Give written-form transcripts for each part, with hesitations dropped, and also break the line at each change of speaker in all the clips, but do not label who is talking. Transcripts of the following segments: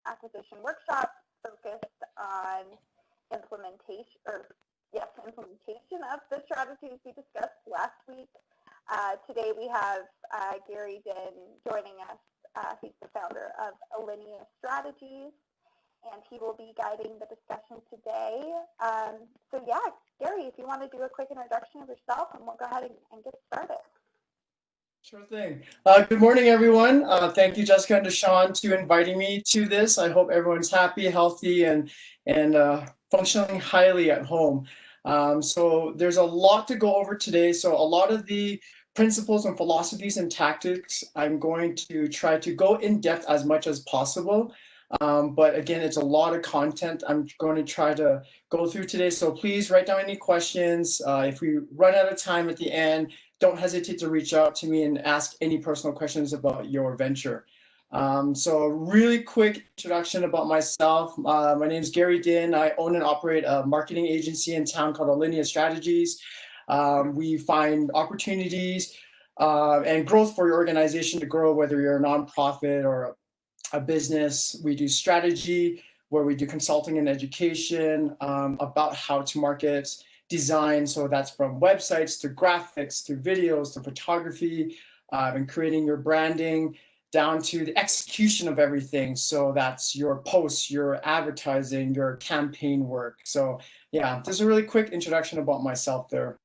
acquisition workshop focused on implementation of the strategies we discussed last week. Today we have Gary Din joining us. He's the founder of Alinea Strategies, and he will be guiding the discussion today. So yeah, Gary, if you want to do a quick introduction of yourself, and we'll go ahead and get started.
Sure thing. Good morning, everyone. Thank you, Jessica and Deshawn, to inviting me to this. I hope everyone's happy, healthy, and functioning highly at home. So there's a lot to go over today. So a lot of the principles and philosophies and tactics, I'm going to try to go in depth as much as possible. But again, it's a lot of content I'm going to try to go through today. So please write down any questions. If we run out of time at the end, don't hesitate to reach out to me and ask any personal questions about your venture. So a really quick introduction about myself. My name is Gary Din. I own and operate a marketing agency in town called Alinea Strategies. We find opportunities and growth for your organization to grow, whether you're a nonprofit or a business. We do strategy, where we do consulting and education about how to market, design. So that's from websites to graphics to videos to photography and creating your branding, down to the execution of everything. So that's your posts, your advertising, your campaign work. So yeah, just a really quick introduction about myself there.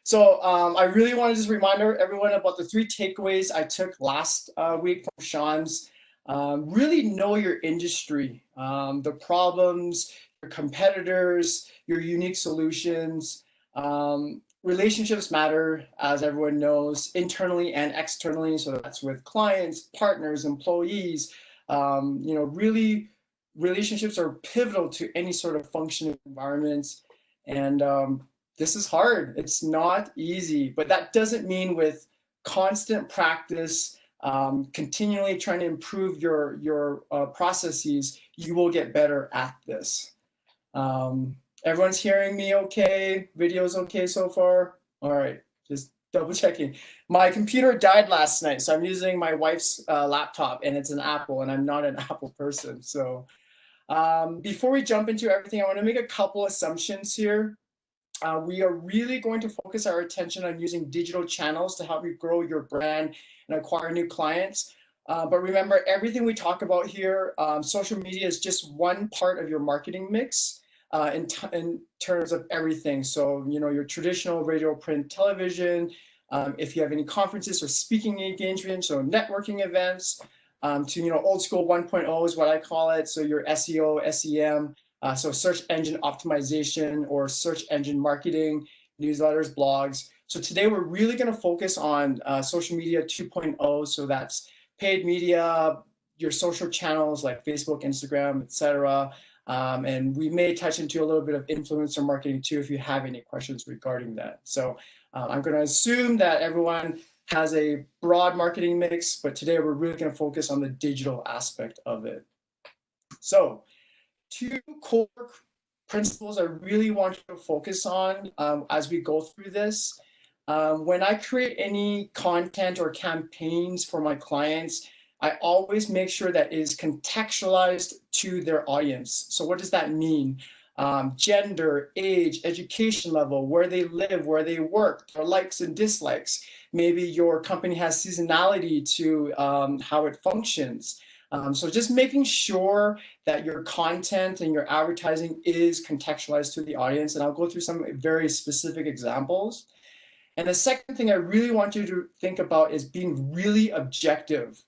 So I really want to just remind everyone about the 3 takeaways I took last week from Sean's. Really know your industry, the problems, your competitors, your unique solutions. Relationships matter, as everyone knows, internally and externally. So that's with clients, partners, employees. Really, relationships are pivotal to any sort of functioning environment. And this is hard. It's not easy, but that doesn't mean with constant practice, continually trying to improve your processes, you will get better at this. Everyone's hearing me okay? Video's okay so far? All right, just double checking. My computer died last night, so I'm using my wife's laptop, and it's an Apple, and I'm not an Apple person. So before we jump into everything, I want to make a couple assumptions here. We are really going to focus our attention on using digital channels to help you grow your brand and acquire new clients. But remember, everything we talk about here, social media is just one part of your marketing mix in terms of everything. So, your traditional radio, print, television, if you have any conferences or speaking engagements, so networking events, to, old school 1.0 is what I call it. So your SEO, SEM, so search engine optimization or search engine marketing, newsletters, blogs. So today we're really going to focus on social media 2.0. So that's paid media, your social channels like Facebook, Instagram, etc. And we may touch into a little bit of influencer marketing too if you have any questions regarding that. So I'm going to assume that everyone has a broad marketing mix, but today we're really going to focus on the digital aspect of it. So 2 core principles I really want you to focus on as we go through this. When I create any content or campaigns for my clients, I always make sure that it is contextualized to their audience. So what does that mean? Gender, age, education level, where they live, where they work, their likes and dislikes. Maybe your company has seasonality to how it functions. So just making sure that your content and your advertising is contextualized to the audience. And I'll go through some very specific examples. And the second thing I really want you to think about is being really objective.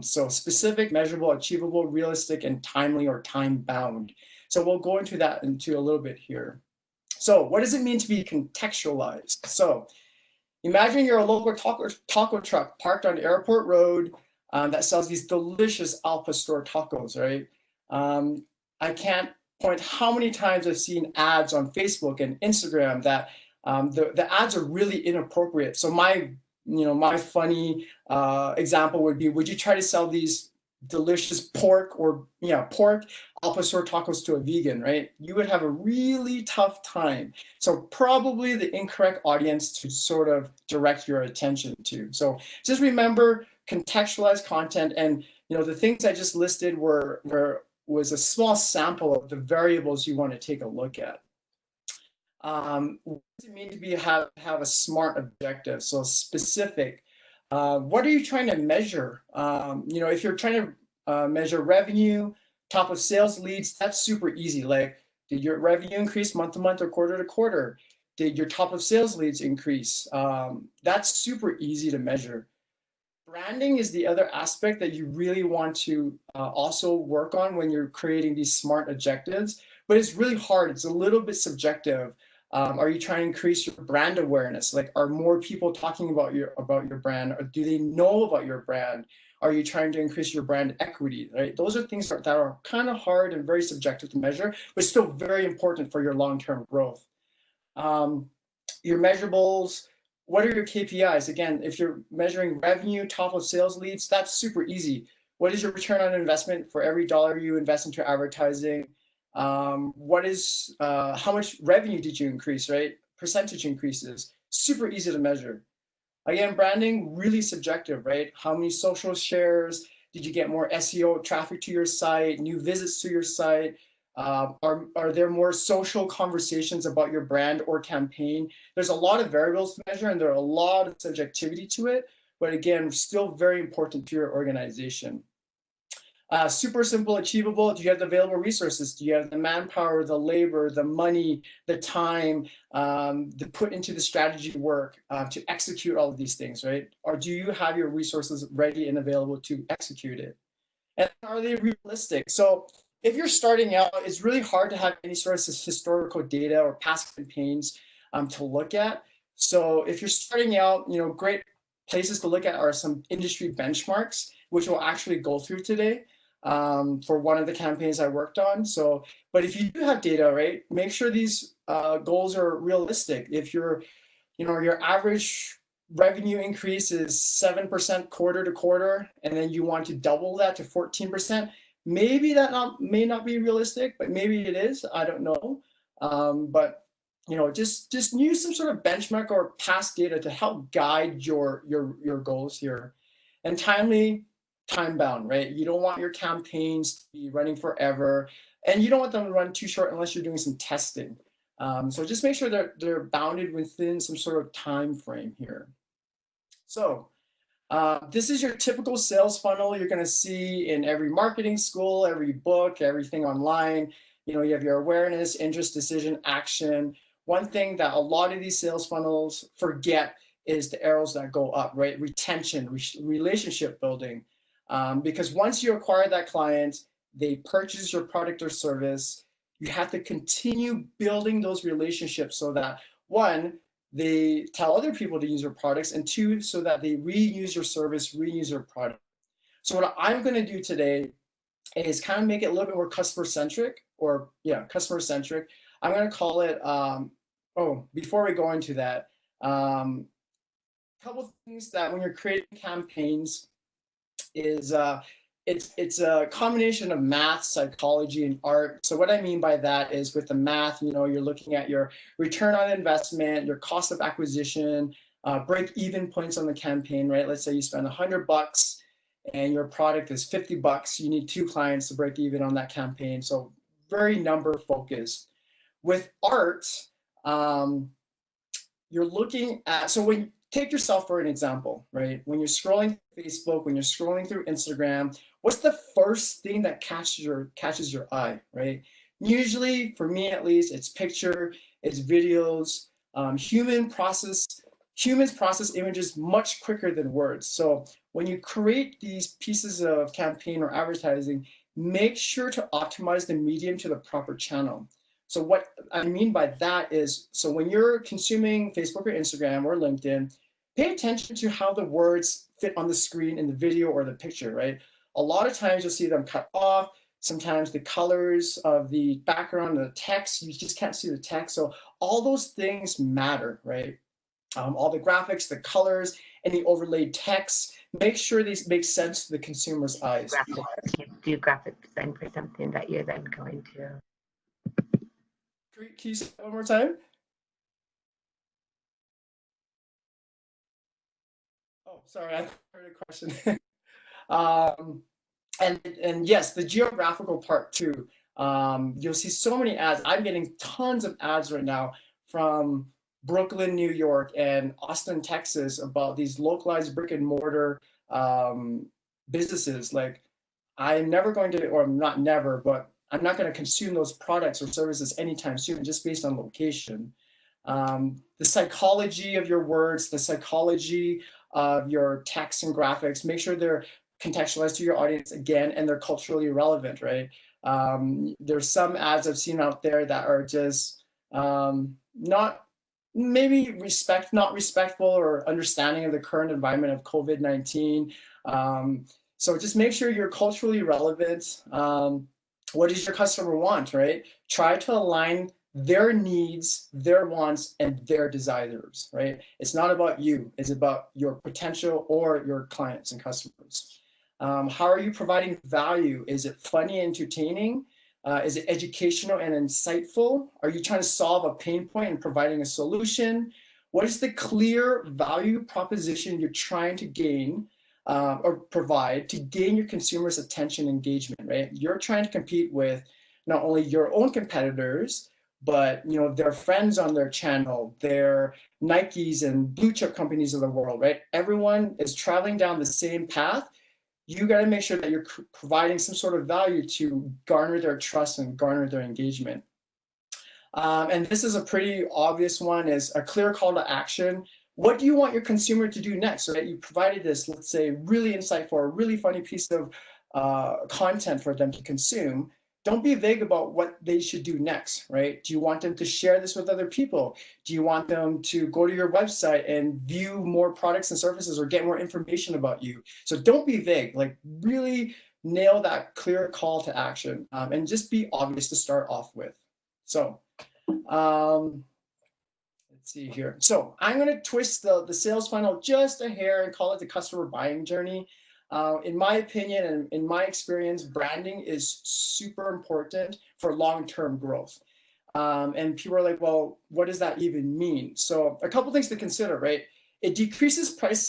So specific, measurable, achievable, realistic, and timely or time-bound. So we'll go into that into a little bit here. So what does it mean to be contextualized? So imagine you're a local taco truck parked on Airport Road that sells these delicious Al Pastor tacos, right? I can't point how many times I've seen ads on Facebook and Instagram that the ads are really inappropriate. So my funny example would be, would you try to sell these delicious pork Al Pastor tacos to a vegan, right? You would have a really tough time. So probably the incorrect audience to sort of direct your attention to. So just remember, contextualize content and the things I just listed was a small sample of the variables you want to take a look at. What does it mean to have a SMART objective? So specific. What are you trying to measure? If you're trying to measure revenue, top of sales leads, that's super easy. Like, did your revenue increase month to month or quarter to quarter? Did your top of sales leads increase? That's super easy to measure. Branding is the other aspect that you really want to also work on when you're creating these SMART objectives, but it's really hard. It's a little bit subjective. Are you trying to increase your brand awareness? Like, are more people talking about your brand, or do they know about your brand? Are you trying to increase your brand equity? Right? Those are things that are kind of hard and very subjective to measure, but still very important for your long-term growth. Your measurables, what are your KPIs? Again, if you're measuring revenue, top of sales leads, that's super easy. What is your return on investment for every dollar you invest into advertising? How much revenue did you increase, right? Percentage increases, super easy to measure. Again, branding, really subjective, right? How many social shares? Did you get more SEO traffic to your site, new visits to your site? Are there more social conversations about your brand or campaign? There's a lot of variables to measure, and there are a lot of subjectivity to it, but again, still very important to your organization. Super simple, achievable. Do you have the available resources? Do you have the manpower, the labor, the money, the time to put into the strategy work to execute all of these things, right? Or do you have your resources ready and available to execute it? And are they realistic? So if you're starting out, it's really hard to have any sort of historical data or past campaigns to look at. So if you're starting out, great places to look at are some industry benchmarks, which we'll actually go through today for one of the campaigns I worked on. So, but if you do have data, right, make sure these goals are realistic. If your average revenue increase is 7% quarter to quarter, and then you want to double that to 14%, maybe that may not be realistic, but maybe it is. I don't know. But just use some sort of benchmark or past data to help guide your goals here. And time bound, right? You don't want your campaigns to be running forever, and you don't want them to run too short unless you're doing some testing. So just make sure that they're bounded within some sort of time frame here. So this is your typical sales funnel you're going to see in every marketing school, every book, everything online. You have your awareness, interest, decision, action. One thing that a lot of these sales funnels forget is the arrows that go up, right? Retention, relationship building. Because once you acquire that client, they purchase your product or service, you have to continue building those relationships so that, one, they tell other people to use your products, and two, so that they reuse your service, reuse your product. So what I'm going to do today is kind of make it a little bit more customer-centric, customer-centric. I'm going to call it, before we go into that, a couple things that when you're creating campaigns is it's a combination of math, psychology, and art. So what I mean by that is with the math, you're looking at your return on investment, your cost of acquisition, break-even points on the campaign, right? Let's say you spend $100 and your product is $50. You need 2 clients to break even on that campaign. So very number focused. With art, you're looking at, so when take yourself for an example, right? When you're scrolling Facebook, when you're scrolling through Instagram, what's the first thing that catches your eye, right? Usually, for me at least, it's picture, it's videos. Humans process images much quicker than words. So when you create these pieces of campaign or advertising, make sure to optimize the medium to the proper channel. So what I mean by that is, so when you're consuming Facebook or Instagram or LinkedIn, pay attention to how the words fit on the screen in the video or the picture, right? A lot of times you'll see them cut off. Sometimes the colors of the background, the text, you just can't see the text. So all those things matter, right? All the graphics, the colors, any overlaid text, make sure these make sense to the consumer's eyes.
Do graphic design for something that you're then going to.
Can you say that one more time? Oh, sorry, I heard a question. And yes, the geographical part too. You'll see so many ads. I'm getting tons of ads right now from Brooklyn, New York, and Austin, Texas, about these localized brick and mortar businesses. Like, I'm never going to, or not never, but I'm not going to consume those products or services anytime soon, just based on location. The psychology of your words, the psychology of your text and graphics, make sure they're contextualized to your audience again, and they're culturally relevant, right? There's some ads I've seen out there that are just not maybe not respectful or understanding of the current environment of COVID-19. So just make sure you're culturally relevant. What does your customer want, right? Try to align their needs, their wants, and their desires, right? It's not about you, it's about your potential or your clients and customers. How are you providing value? Is it funny and entertaining? Is it educational and insightful? Are you trying to solve a pain point and providing a solution? What is the clear value proposition you're trying to gain or provide to gain your consumers' attention and engagement, right? You're trying to compete with not only your own competitors, but their friends on their channel, their Nikes and blue chip companies of the world, right? Everyone is traveling down the same path. You got to make sure that you're providing some sort of value to garner their trust and garner their engagement. And this is a pretty obvious one, is a clear call to action. What do you want your consumer to do next? So that you provided this, let's say, really insightful or really funny piece of content for them to consume. Don't be vague about what they should do next, right? Do you want them to share this with other people? Do you want them to go to your website and view more products and services or get more information about you? So don't be vague, like really nail that clear call to action, and just be obvious to start off with. So let's see here. So I'm going to twist the sales funnel just a hair and call it the customer buying journey. In my opinion and in my experience, branding is super important for long-term growth. And people are like, well, what does that even mean? So a couple things to consider, right? It decreases price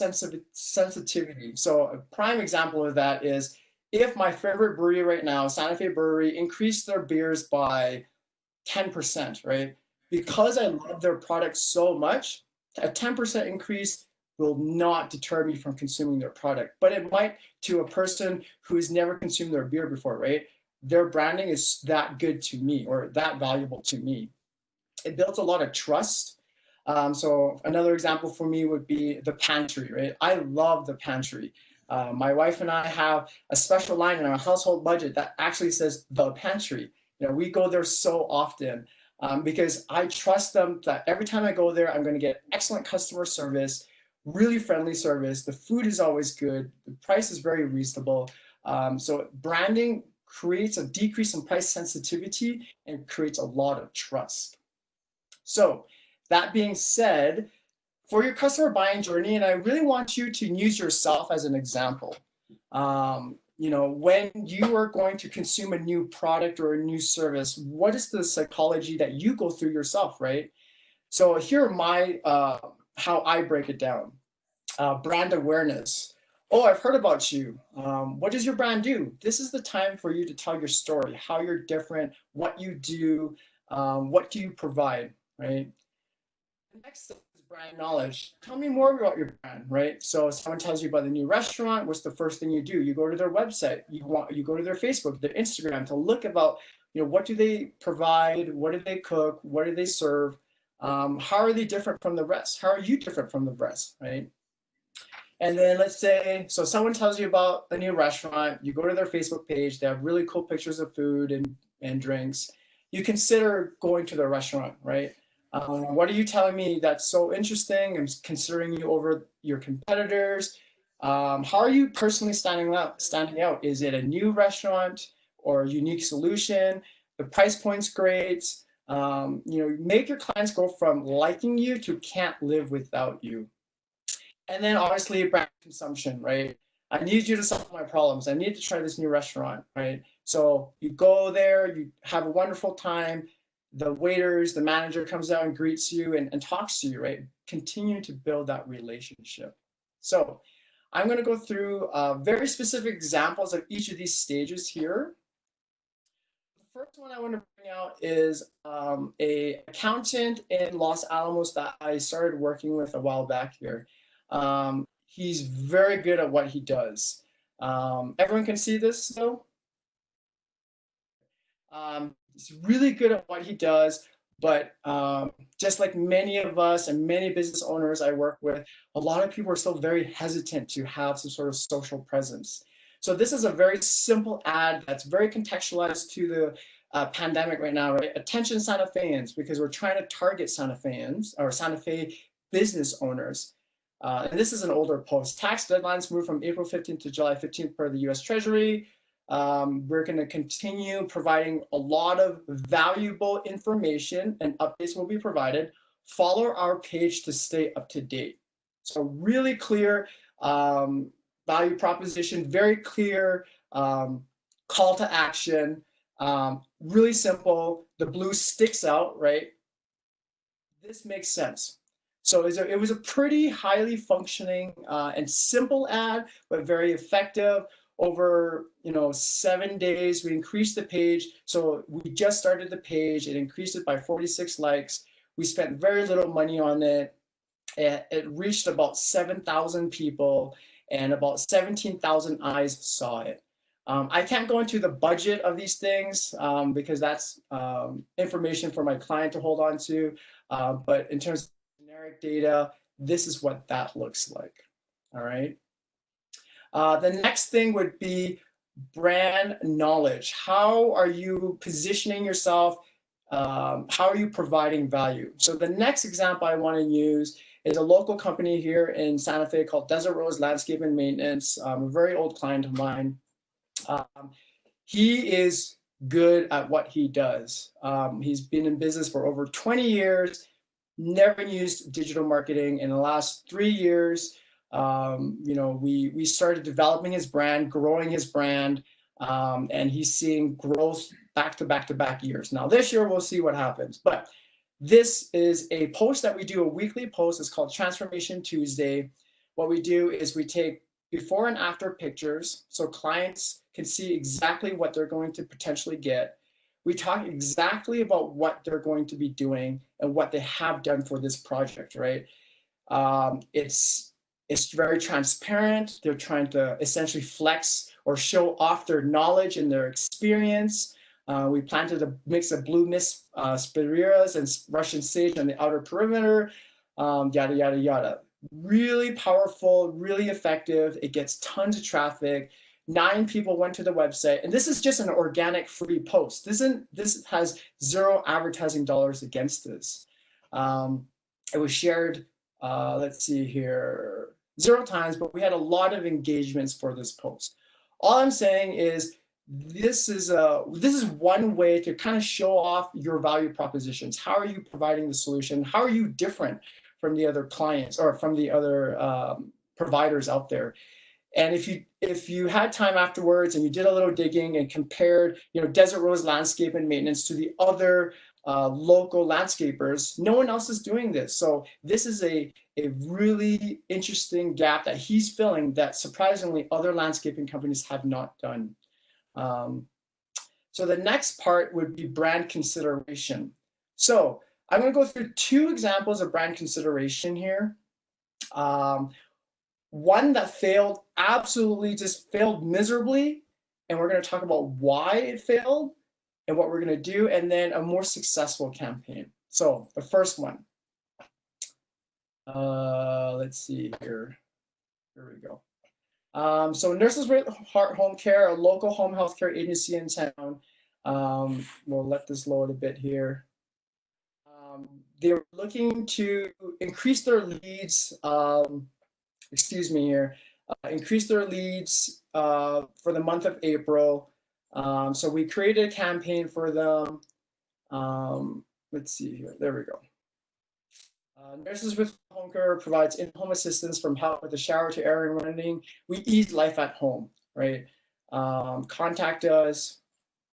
sensitivity. So a prime example of that is if my favorite brewery right now, Santa Fe Brewery, increased their beers by 10%, right? Because I love their product so much, a 10% increase will not deter me from consuming their product, but it might to a person who has never consumed their beer before, right? Their branding is that good to me or that valuable to me. It builds a lot of trust. So another example for me would be the pantry, right? I love the pantry. My wife and I have a special line in our household budget that actually says the pantry. We go there so often because I trust them that every time I go there, I'm going to get excellent customer service, really friendly service. The food is always good. The price is very reasonable. So branding creates a decrease in price sensitivity and creates a lot of trust. So that being said, for your customer buying journey, and I really want you to use yourself as an example. When you are going to consume a new product or a new service, what is the psychology that you go through yourself, right? So here are my, how I break it down. Brand awareness. Oh, I've heard about you. What does your brand do? This is the time for you to tell your story, how you're different, what you do, what do you provide, right? The next thing is brand knowledge. Tell me more about your brand, right? So if someone tells you about the new restaurant, what's the first thing you do? You go to their website, you go to their Facebook, their Instagram to look about, what do they provide? What do they cook? What do they serve? How are they different from the rest? How are you different from the rest, right? And then let's say, so someone tells you about a new restaurant, you go to their Facebook page, they have really cool pictures of food and drinks. You consider going to their restaurant, right? What are you telling me that's so interesting? I'm considering you over your competitors. How are you personally standing out? Is it a new restaurant or a unique solution? The price point's great. Make your clients go from liking you to can't live without you. And then obviously brand consumption, right? I need you to solve my problems. I need to try this new restaurant, right? So you go there, you have a wonderful time. The waiters, the manager comes out and greets you and talks to you, right? Continue to build that relationship. So I'm going to go through very specific examples of each of these stages here. The first one I want to bring out is a accountant in Los Alamos that I started working with a while back here. He's very good at what he does. Everyone can see this though? He's really good at what he does, but just like many of us and many business owners I work with, a lot of people are still very hesitant to have some sort of social presence. So this is a very simple ad that's very contextualized to the pandemic right now, right? Attention Santa Feans, because we're trying to target Santa Feans or Santa Fe business owners. And this is an older post. Tax deadlines move from April 15th to July 15th per the US Treasury. We're going to continue providing a lot of valuable information and updates will be provided. Follow our page to stay up to date. So really clear value proposition, very clear call to action, really simple. The blue sticks out, right? This makes sense. So it was a pretty highly functioning and simple ad, but very effective. Over 7 days, we increased the page. So we just started the page. It increased it by 46 likes. We spent very little money on it. It reached about 7,000 people and about 17,000 eyes saw it. I can't go into the budget of these things because that's information for my client to hold on to. But in terms of generic data, this is what that looks like. All right. The next thing would be brand knowledge. How are you positioning yourself? How are you providing value? So the next example I want to use is a local company here in Santa Fe called Desert Rose Landscape and Maintenance, a very old client of mine. He is good at what he does. He's been in business for over 20 years, never used digital marketing. In the last 3 years, we started developing his brand, growing his brand, and he's seeing growth back to back to back years. Now this year we'll see what happens, but this is a post that we do, a weekly post. It's called Transformation Tuesday. What we do is we take before and after pictures so clients can see exactly what they're going to potentially get. We talk exactly about what they're going to be doing and what they have done for this project, right? It's very transparent. They're trying to essentially flex or show off their knowledge and their experience. We planted a mix of blue mist spireas and Russian sage on the outer perimeter, yada, yada, yada. Really powerful, really effective. It gets tons of traffic. 9 people went to the website, and this is just an organic free post. This has zero advertising dollars against this. It was shared, let's see here, 0 times, but we had a lot of engagements for this post. All I'm saying is this is one way to kind of show off your value propositions. How are you providing the solution? How are you different from the other clients or from the other providers out there? And if you had time afterwards and you did a little digging and compared, Desert Rose Landscape and Maintenance to the other local landscapers, no one else is doing this. So this is a really interesting gap that he's filling that surprisingly other landscaping companies have not done. So the next part would be brand consideration. So I'm going to go through 2 examples of brand consideration here. One that failed, absolutely just failed miserably, and we're going to talk about why it failed and what we're going to do, and then a more successful campaign. So the first one, let's see here. Here we go. So Nurses with Heart Home Care, a local home health care agency in town. We'll let this load a bit here. They were looking to increase their leads. Increase their leads for the month of April. So we created a campaign for them. Let's see here. There we go. Nurses with Home Care provides in-home assistance from help with the shower to errand running. We ease life at home, right? Contact us.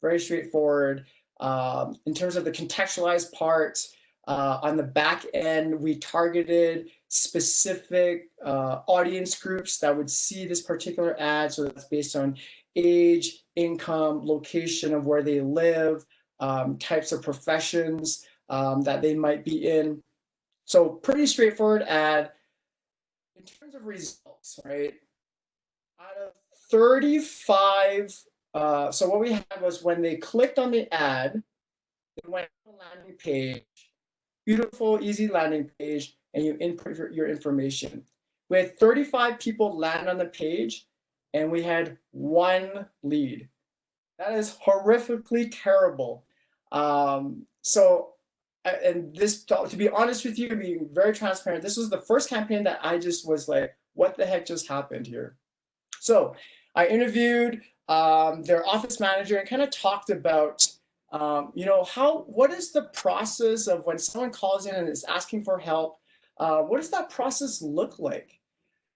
Very straightforward. In terms of the contextualized parts, on the back end, we targeted specific audience groups that would see this particular ad. So that's based on age, income, location of where they live, types of professions that they might be in. So pretty straightforward ad. In terms of results, right? Out of 35, so what we had was when they clicked on the ad, they went to the landing page, beautiful, easy landing page, and you input your information. We had 35 people land on the page, and we had 1 lead. That is horrifically terrible. And this, to be honest with you, being very transparent, this was the first campaign that I just was like, what the heck just happened here? So I interviewed their office manager and kind of talked about, what is the process of when someone calls in and is asking for help? What does that process look like?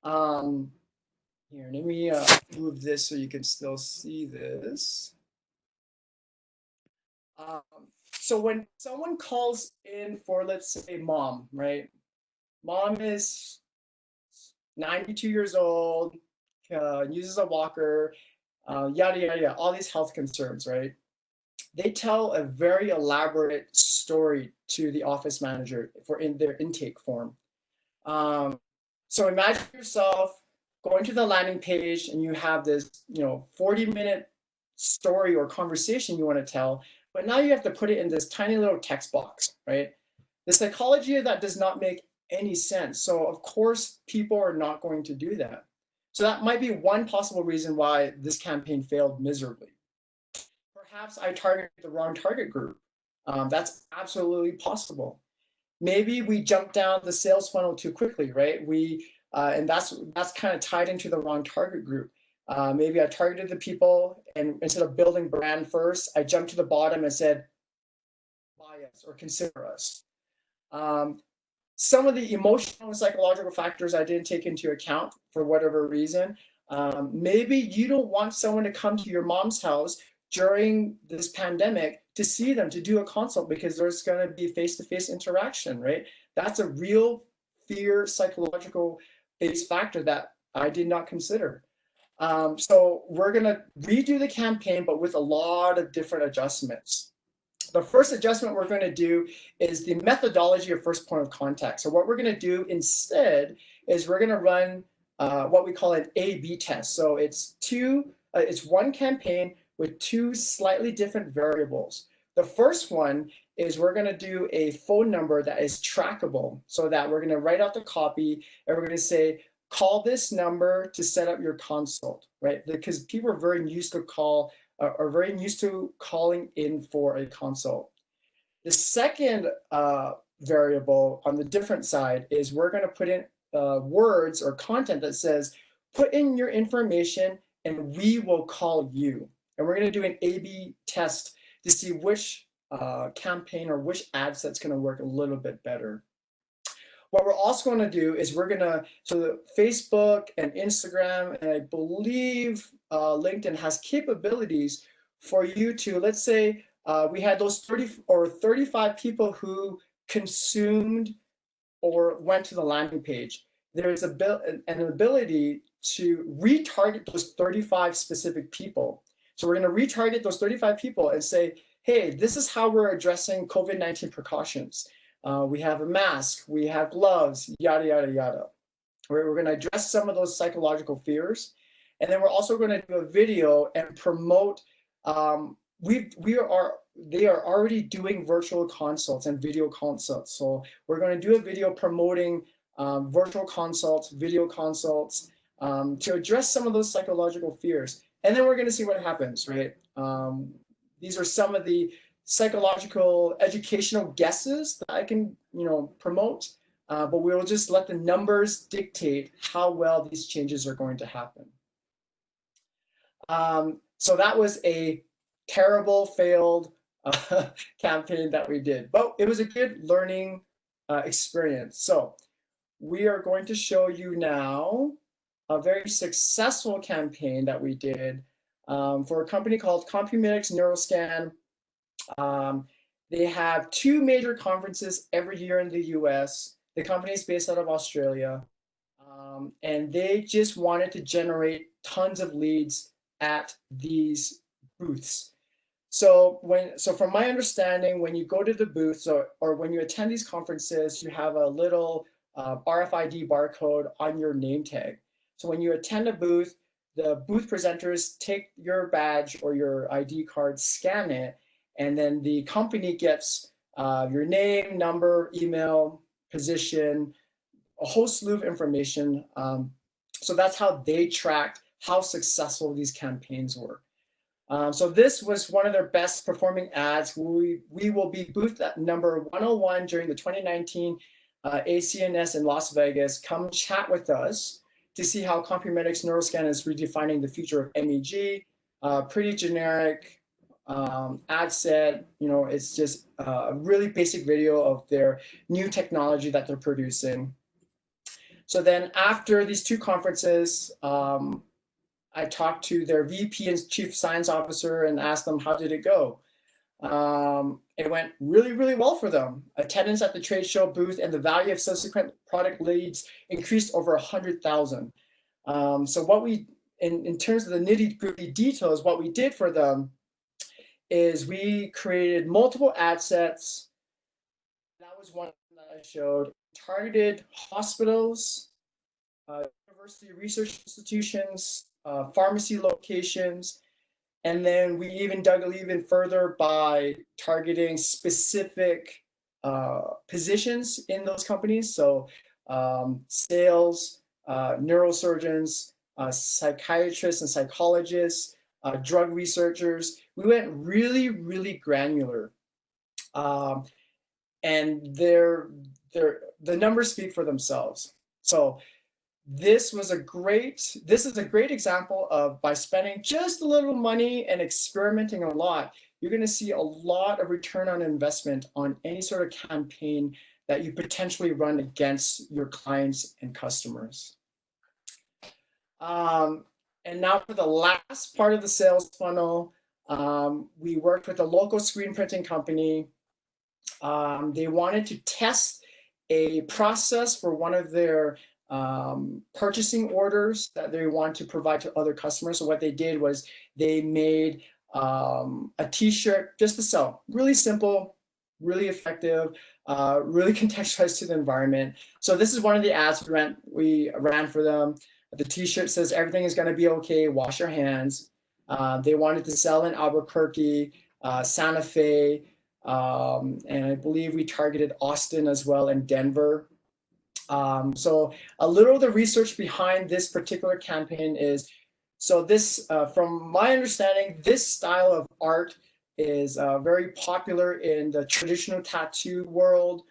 Here, let me move this so you can still see this. So when someone calls in for, let's say, mom, right? Mom is 92 years old, uses a walker, yada, yada, yada, all these health concerns, right? They tell a very elaborate story to the office manager in their intake form. So imagine yourself going to the landing page and you have this, 40-minute story or conversation you want to tell, but now you have to put it in this tiny little text box, right? The psychology of that does not make any sense. So of course, people are not going to do that. So that might be one possible reason why this campaign failed miserably. Perhaps I targeted the wrong target group. That's absolutely possible. Maybe we jumped down the sales funnel too quickly, right? And that's kind of tied into the wrong target group. Maybe I targeted the people, and instead of building brand first, I jumped to the bottom and said, buy us or consider us. Some of the emotional and psychological factors I didn't take into account for whatever reason. Maybe you don't want someone to come to your mom's house during this pandemic to see them, to do a consult, because there's going to be face-to-face interaction, right? That's a real fear, psychological based factor that I did not consider. So we're going to redo the campaign, but with a lot of different adjustments. The first adjustment we're going to do is the methodology of first point of contact. So what we're going to do instead is we're going to run what we call an A/B test. So it's one campaign with 2 slightly different variables. The first one is we're going to do a phone number that is trackable, so that we're going to write out the copy and we're going to say, call this number to set up your consult, right? Because people are very used to calling in for a consult. The second variable on the different side is we're going to put in words or content that says, put in your information and we will call you. And we're going to do an A/B test to see which campaign or which ad set's going to work a little bit better. What we're also going to do is so Facebook and Instagram, and I believe LinkedIn has capabilities for you to, let's say we had those 30 or 35 people who consumed or went to the landing page. There's an ability to retarget those 35 specific people. So we're going to retarget those 35 people and say, hey, this is how we're addressing COVID-19 precautions. We have a mask, we have gloves, yada, yada, yada. We're going to address some of those psychological fears. And then we're also going to do a video and promote, they are already doing virtual consults and video consults. So we're going to do a video promoting virtual consults, video consults, to address some of those psychological fears. And then we're going to see what happens, right? These are some of the psychological educational guesses that I can, promote, but we'll just let the numbers dictate how well these changes are going to happen. So that was a terrible, failed campaign that we did, but it was a good learning experience. So we are going to show you now a very successful campaign that we did for a company called Compumedics Neuroscan. They have 2 major conferences every year in the US. The company is based out of Australia, and they just wanted to generate tons of leads at these booths. So from my understanding, when you go to the booths or when you attend these conferences, you have a little RFID barcode on your name tag. So when you attend a booth, the booth presenters take your badge or your ID card, scan it, and then the company gets your name, number, email, position, a whole slew of information. So that's how they tracked how successful these campaigns were. So this was one of their best performing ads. We will be booth at number 101 during the 2019 ACNS in Las Vegas. Come chat with us to see how Compumedic's Neuroscan is redefining the future of MEG. Pretty generic ad set. You know, it's just a really basic video of their new technology that they're producing. So then after these two conferences, I talked to their VP and Chief Science Officer and asked them, how did it go? It went really, really well for them. Attendance at the trade show booth and the value of subsequent product leads increased over 100,000. So what we, in terms of the nitty-gritty details, what we did for them is we created multiple ad sets. That was one that I showed. Targeted hospitals, university research institutions, pharmacy locations, and then we even dug even further by targeting specific positions in those companies. So sales, neurosurgeons, psychiatrists and psychologists, drug researchers. We went really, really granular. And the numbers speak for themselves. So this is a great example of, by spending just a little money and experimenting a lot, you're going to see a lot of return on investment on any sort of campaign that you potentially run against your clients and customers. And now for the last part of the sales funnel, we worked with a local screen printing company. They wanted to test a process for one of their purchasing orders that they want to provide to other customers. So what they did was they made a t-shirt just to sell. Really simple, really effective, really contextualized to the environment. So this is one of the ads we ran for them. The t-shirt says, "Everything is going to be okay, wash your hands." They wanted to sell in Albuquerque, Santa Fe, and I believe we targeted Austin as well, and Denver. So a little of the research behind this particular campaign is, so this, from my understanding, this style of art is very popular in the traditional tattoo world.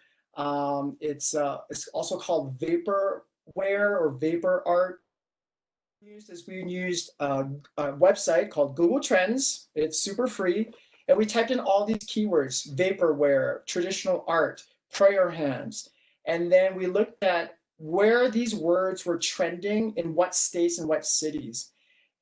It's also called vapor wear or vapor art. We used a website called Google Trends. It's super free. And we typed in all these keywords: vaporware, traditional art, prayer hands. And then we looked at where these words were trending in what states and what cities.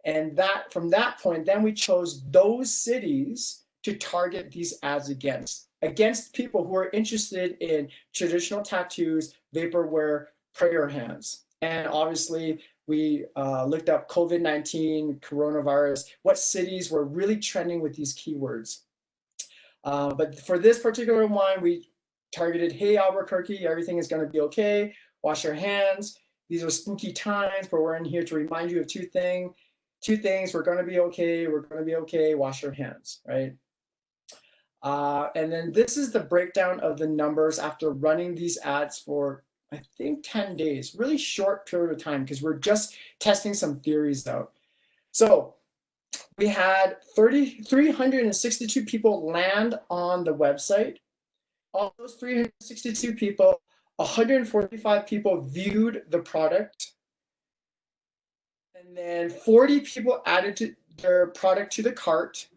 And from that point, then we chose those cities to target these ads against people who are interested in traditional tattoos, vaporware, prayer hands. And obviously, we looked up COVID-19, coronavirus, what cities were really trending with these keywords. But for this particular one, we targeted, "Hey, Albuquerque, everything is going to be okay. Wash your hands. These are spooky times, but we're in here to remind you of two things. We're going to be okay. We're going to be okay. Wash your hands," right? And then this is the breakdown of the numbers after running these ads for, I think, 10 days, really short period of time, because we're just testing some theories out. So we had 362 people land on the website. All those 362 people, 145 people viewed the product. And then 40 people added their product to the cart.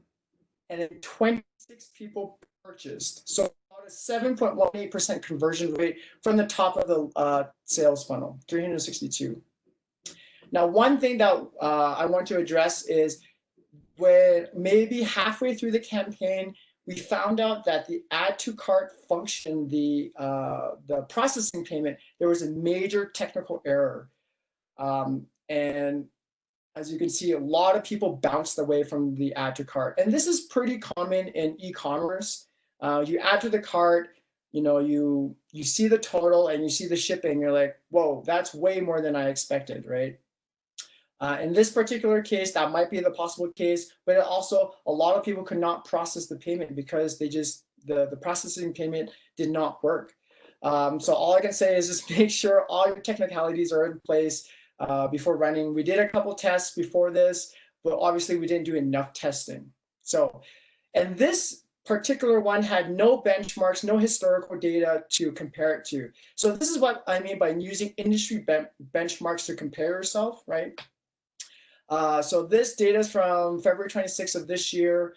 And then 26 people purchased. So about a 7.18% conversion rate from the top of the sales funnel, 362. Now, one thing that I want to address is when maybe halfway through the campaign, we found out that the add to cart function, the processing payment, there was a major technical error. And as you can see, a lot of people bounced away from the add to cart. And this is pretty common in e-commerce. You add to the cart, you see the total and you see the shipping, you're like, whoa, that's way more than I expected, right? In this particular case, that might be the possible case, but also a lot of people could not process the payment because the processing payment did not work. So all I can say is just make sure all your technicalities are in place before running. We did a couple tests before this, but obviously we didn't do enough testing. So, and this particular one had no benchmarks, no historical data to compare it to. So this is what I mean by using industry benchmarks to compare yourself, right? So this data is from February 26th of this year.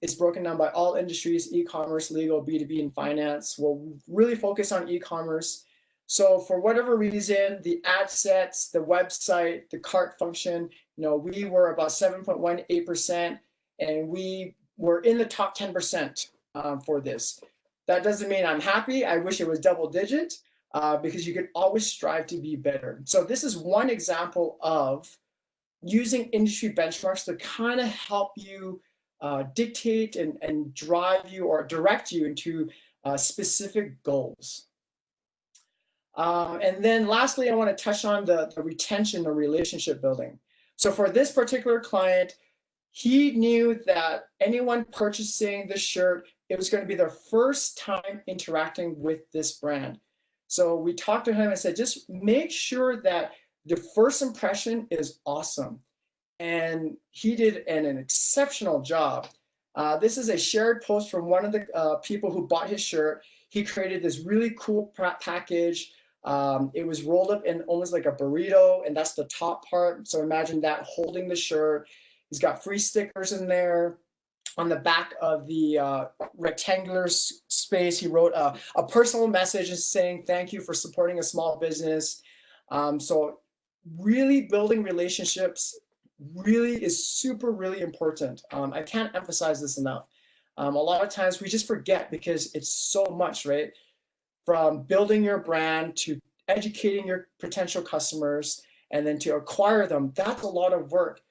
It's broken down by all industries: e-commerce, legal, B2B, and finance. We'll really focus on e-commerce. So for whatever reason, the ad sets, the website, the cart function, we were about 7.18%, and we were in the top 10% for this. That doesn't mean I'm happy. I wish it was double digit because you could always strive to be better. So this is one example of using industry benchmarks to kind of help you dictate and drive you or direct you into specific goals. And then lastly, I want to touch on the retention or relationship building. So for this particular client, he knew that anyone purchasing this shirt, it was going to be their first time interacting with this brand. So we talked to him and said, just make sure that the first impression is awesome. And he did an exceptional job. This is a shared post from one of the people who bought his shirt. He created this really cool package. It was rolled up in almost like a burrito, and that's the top part. So imagine that holding the shirt. He's got free stickers in there. On the back of the rectangular space, he wrote a personal message saying, thank you for supporting a small business. So really building relationships really is really important. I can't emphasize this enough. A lot of times we just forget because it's so much, right? From building your brand to educating your potential customers and then to acquire them, that's a lot of work.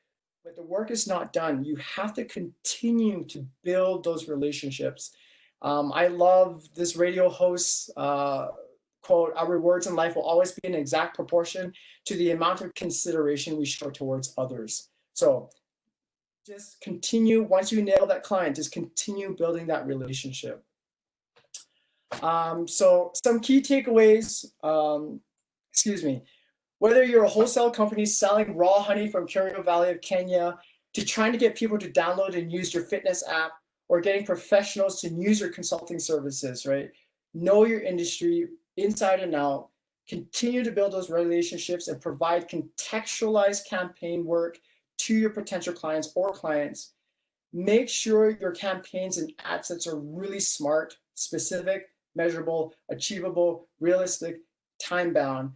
But the work is not done. You have to continue to build those relationships. I love this radio host's quote, our rewards in life will always be in exact proportion to the amount of consideration we show towards others. So just continue, once you nail that client, just continue building that relationship. So some key takeaways, excuse me, whether you're a wholesale company selling raw honey from Kerio Valley of Kenya, to trying to get people to download and use your fitness app, or getting professionals to use your consulting services, right? Know your industry inside and out, continue to build those relationships and provide contextualized campaign work to your potential clients or clients. Make sure your campaigns and ad sets are really smart, specific, measurable, achievable, realistic, time-bound,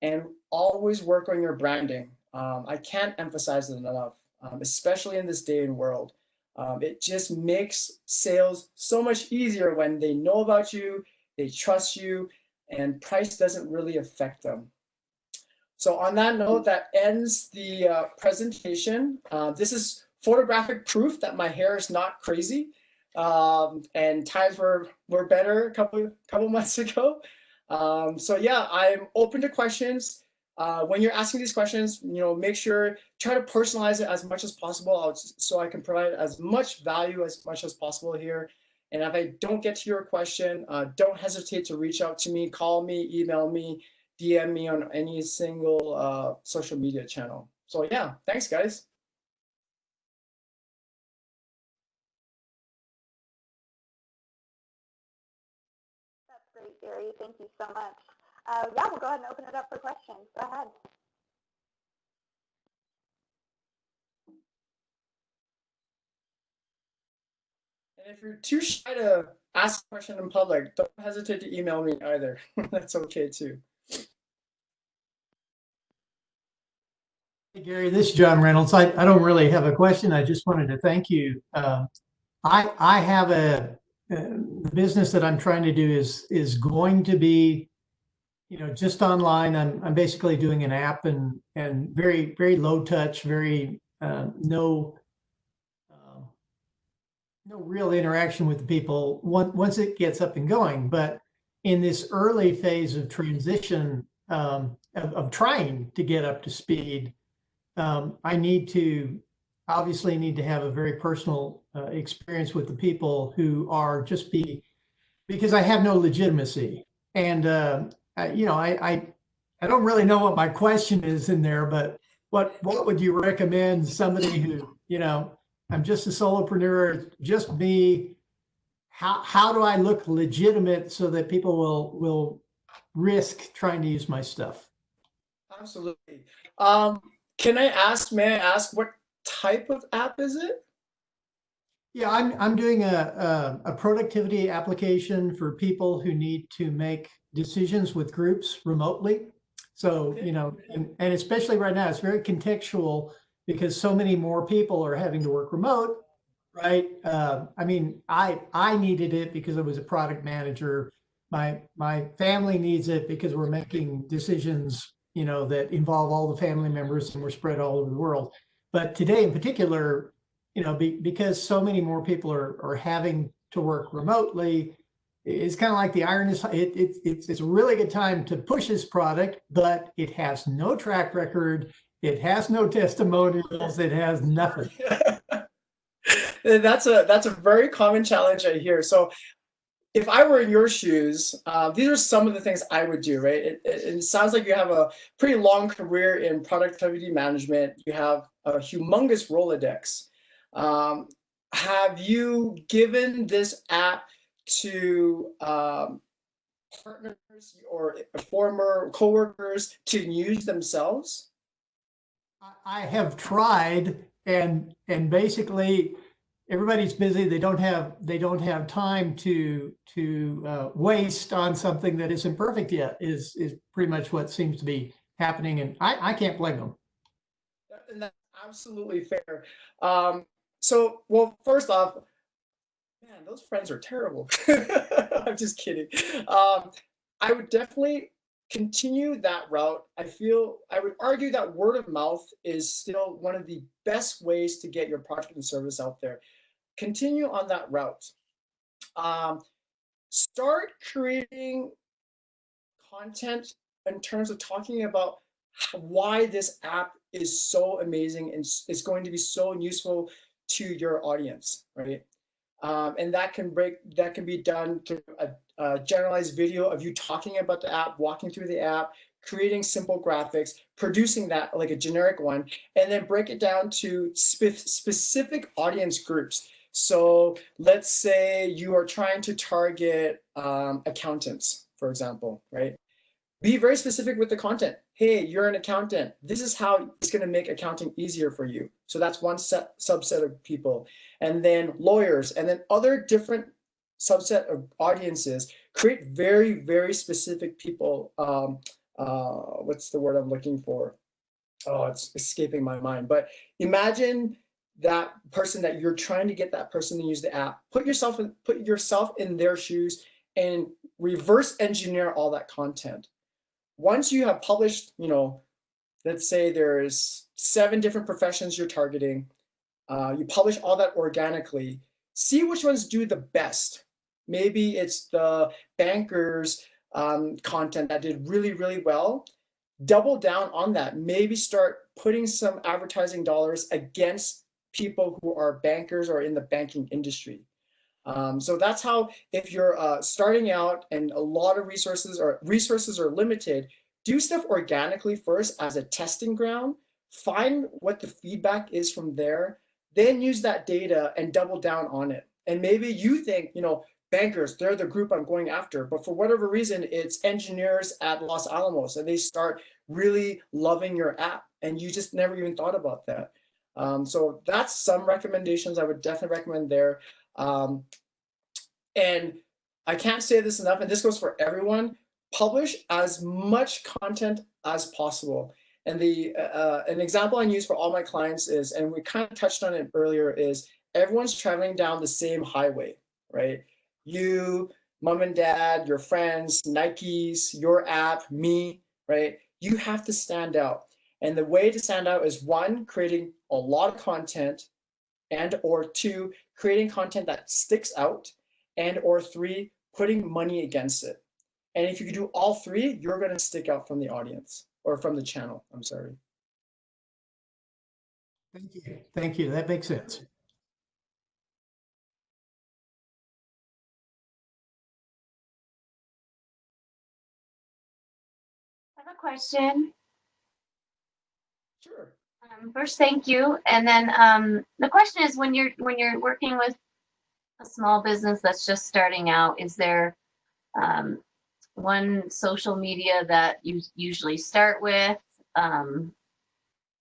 and always work on your branding. I can't emphasize it enough, especially in this day and world. It just makes sales so much easier when they know about you, they trust you, and price doesn't really affect them. So on that note, that ends the presentation. This is photographic proof that my hair is not crazy, and times were better a couple months ago. So yeah, I'm open to questions. When you're asking these questions, make sure, try to personalize it as much as possible so I can provide as much value as much as possible here. And if I don't get to your question, don't hesitate to reach out to me, call me, email me, DM me on any single social media channel. So yeah, thanks guys.
That's great, Gary. Thank you so much. Yeah, we'll go ahead and open it up for questions. Go ahead.
And if you're too shy to ask a question in public, don't hesitate to email me either. That's okay too.
Hey, Gary, this is John Reynolds. I don't really have a question. I just wanted to thank you. I have the business that I'm trying to do is going to be, just online. I'm basically doing an app and very, very low touch, very no real interaction with the people once it gets up and going. But in this early phase of transition, of trying to get up to speed, I obviously need to have a very personal experience with the people who are because I have no legitimacy. And I don't really know what my question is in there, but what would you recommend somebody who, I'm just a solopreneur, just me. How do I look legitimate so that people will risk trying to use my stuff?
Absolutely. May I ask what type of app is it?
Yeah, I'm doing a productivity application for people who need to make decisions with groups remotely. So,
Okay.
and especially right now, it's very contextual because so many more people are having to work remote, right? I mean, I needed it because I was a product manager. My family needs it because we're making decisions, that involve all the family members and we're spread all over the world. But today in particular, because so many more people are having to work remotely, it's kind of like the iron is it's a really good time to push this product, but it has no track record, it has no testimonials, it has nothing.
That's a very common challenge I hear. So if I were in your shoes, these are some of the things I would do, right? It sounds like you have a pretty long career in productivity management. You have a humongous Rolodex. Have you given this app to partners or former coworkers to use themselves?
I have tried, and basically everybody's busy. They don't have time to waste on something that isn't perfect yet. Is pretty much what seems to be happening, and I can't blame them.
And that's absolutely fair. Well, first off, man, those friends are terrible. I'm just kidding. I would definitely continue that route. I would argue that word of mouth is still one of the best ways to get your product and service out there. Continue on that route. Start creating content in terms of talking about why this app is so amazing and it's going to be so useful to your audience, right? And that can be done through a generalized video of you talking about the app, walking through the app, creating simple graphics, producing that like a generic one, and then break it down to specific audience groups. So let's say you are trying to target accountants, for example, right? Be very specific with the content. Hey, you're an accountant. This is how it's going to make accounting easier for you. So that's one subset of people. And then lawyers, and then other different subset of audiences. Create very, very specific people. What's the word I'm looking for? Oh, it's escaping my mind. But imagine that person that you're trying to get that person to use the app. Put yourself in their shoes and reverse engineer all that content. Once you have published, let's say there's 7 different professions you're targeting, you publish all that organically, see which ones do the best. Maybe it's the bankers content that did really, really well. Double down on that. Maybe start putting some advertising dollars against people who are bankers or in the banking industry. So that's how, if you're starting out and a lot of resources are limited, do stuff organically first as a testing ground, find what the feedback is from there, then use that data and double down on it. And maybe you think, bankers, they're the group I'm going after, but for whatever reason, it's engineers at Los Alamos and they start really loving your app and you just never even thought about that. So that's some recommendations I would definitely recommend there. And I can't say this enough, and this goes for everyone, publish as much content as possible. And an example I use for all my clients is, and we kind of touched on it earlier, is everyone's traveling down the same highway, right? You, mom and dad, your friends, Nikes, your app, me, right? You have to stand out. And the way to stand out is one, creating a lot of content, and or two, creating content that sticks out, and or three, putting money against it. And if you can do all three, you're going to stick out from the audience or from the channel. I'm sorry.
Thank you. Thank you. That makes sense.
I have a question.
Sure.
First, thank you. And then the question is, when you're working with a small business that's just starting out, is there one social media that you usually start with?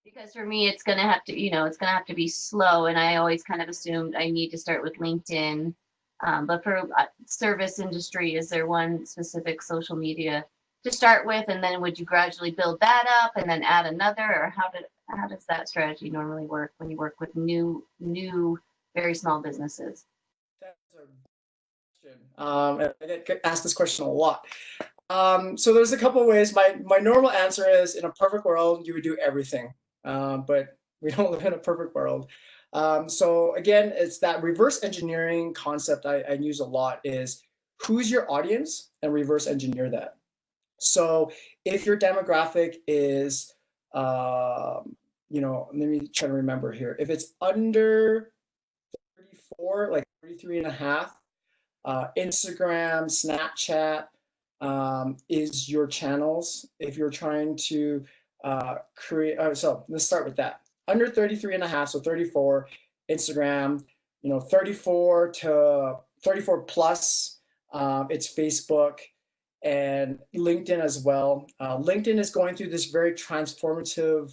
Because for me, it's gonna have to, it's gonna have to be slow, and I always kind of assumed I need to start with LinkedIn. But for service industry, is there one specific social media to start with, and then would you gradually build that up and then add another, or how does that strategy normally work when you work with new very small businesses?
That's a question. And I get asked this question a lot. So there's a couple of ways. My normal answer is, in a perfect world, you would do everything. But we don't live in a perfect world. So again, it's that reverse engineering concept I use a lot is who's your audience and reverse engineer that. So if your demographic is, let me try to remember here. If it's under 34, like 33 and a half, Instagram, Snapchat is your channels. If you're trying to create, so let's start with that. Under 33 and a half, so 34, Instagram, 34 to 34 plus, it's Facebook and LinkedIn as well. LinkedIn is going through this very transformative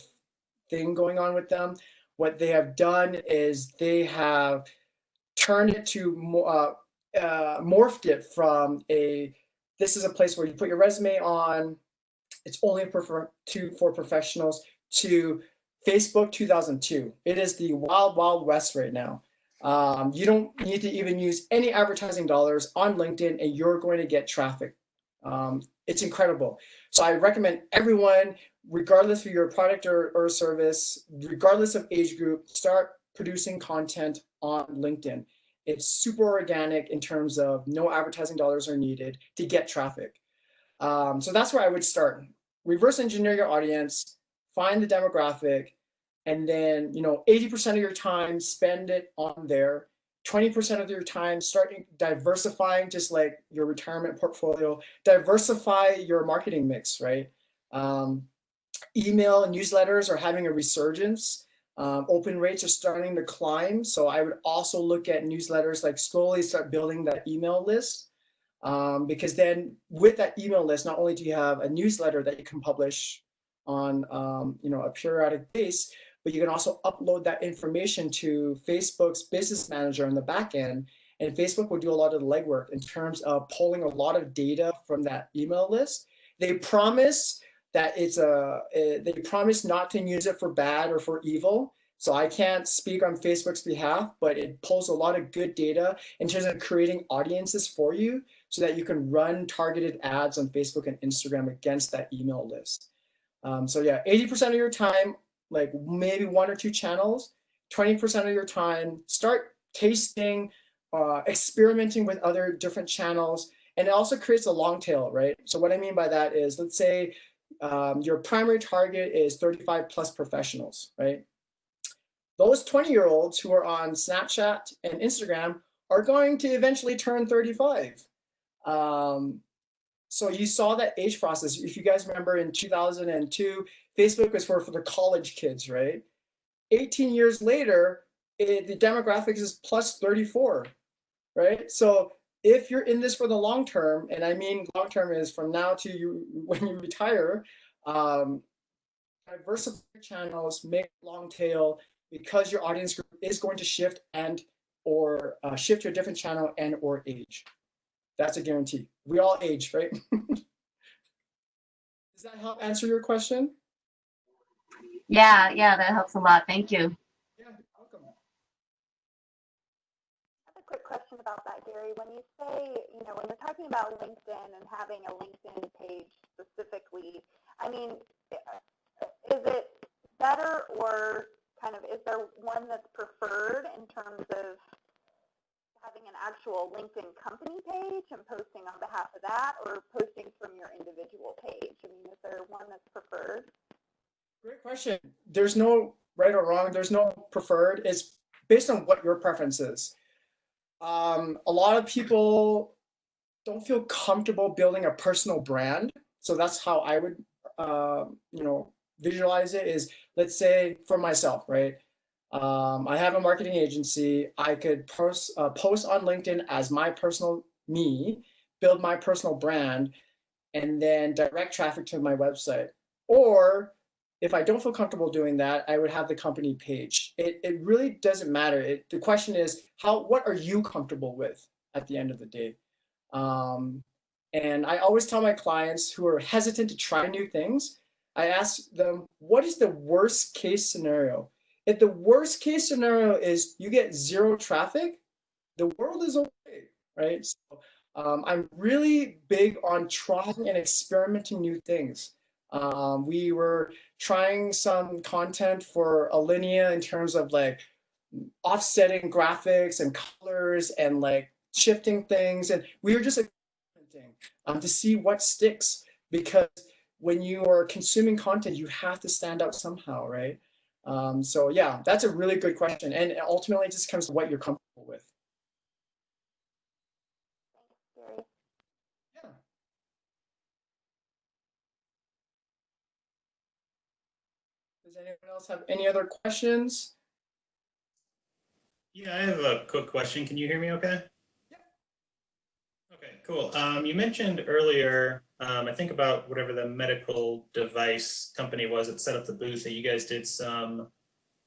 thing going on with them. What they have done is they have turned it to morphed it from this is a place where you put your resume on, it's only for professionals, to Facebook 2002. It is the wild, wild west right now. You don't need to even use any advertising dollars on LinkedIn and you're going to get traffic. It's incredible. So I recommend everyone, regardless of your product or service, regardless of age group, start producing content on LinkedIn. It's super organic in terms of no advertising dollars are needed to get traffic. So that's where I would start. Reverse engineer your audience, find the demographic, and then 80% of your time spend it on there. 20% of your time start diversifying, just like your retirement portfolio. Diversify your marketing mix, right? Email and newsletters are having a resurgence. Open rates are starting to climb. So I would also look at newsletters, like slowly start building that email list. Because then with that email list, not only do you have a newsletter that you can publish on a periodic basis, but you can also upload that information to Facebook's business manager on the back end. And Facebook will do a lot of the legwork in terms of pulling a lot of data from that email list. They promise that they promise not to use it for bad or for evil. So I can't speak on Facebook's behalf, but it pulls a lot of good data in terms of creating audiences for you so that you can run targeted ads on Facebook and Instagram against that email list. So yeah, 80% of your time, like maybe one or two channels, 20% of your time, start tasting, experimenting with other different channels, and it also creates a long tail, right? So what I mean by that is, let's say your primary target is 35 plus professionals, right? Those 20-year-olds who are on Snapchat and Instagram are going to eventually turn 35. So you saw that age process. If you guys remember, in 2002, Facebook was for the college kids, right? 18 years later, the demographics is plus 34, right? So if you're in this for the long term, and I mean long term is from now to when you retire, diversify channels, make long tail, because your audience group is going to shift or shift to a different channel and or age. That's a guarantee. We all age, right? Does that help answer your question?
Yeah, that helps a lot. Thank you.
Yeah, welcome.
question about that, Gary. When you say, when you're talking about LinkedIn and having a LinkedIn page specifically, I mean, is it better or is there one that's preferred in terms of having an actual LinkedIn company page and posting on behalf of that, or posting from your individual page? I mean, is there one that's preferred?
Great question. There's no right or wrong. There's no preferred. It's based on what your preference is. A lot of people don't feel comfortable building a personal brand. So that's how I would, visualize it is, let's say for myself, right? I have a marketing agency. I could post on LinkedIn as my personal me, build my personal brand, and then direct traffic to my website. Or if I don't feel comfortable doing that, I would have the company page. It really doesn't matter. The question is, what are you comfortable with at the end of the day? And I always tell my clients who are hesitant to try new things, I ask them, what is the worst case scenario? If the worst case scenario is you get zero traffic, the world is okay, right? So I'm really big on trying and experimenting new things. We were trying some content for Alinea in terms of like offsetting graphics and colors and like shifting things, and we were just experimenting to see what sticks, because when you are consuming content, you have to stand out somehow, right? So yeah, that's a really good question, and ultimately it just comes to what you're comfortable with.
Thanks, Gary.
Yeah. Does anyone else have any other questions?
Yeah, I have a quick question. Can you hear me okay?
Yeah.
Okay, cool. You mentioned earlier, I think about whatever the medical device company was that set up the booth, that you guys did some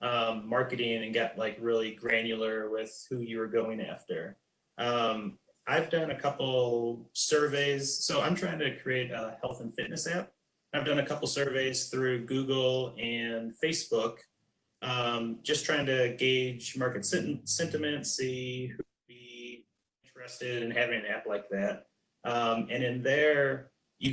marketing and got like really granular with who you were going after. I've done a couple surveys. So I'm trying to create a health and fitness app. I've done a couple surveys through Google and Facebook, just trying to gauge market sentiment, see who would be interested in having an app like that. And in there, you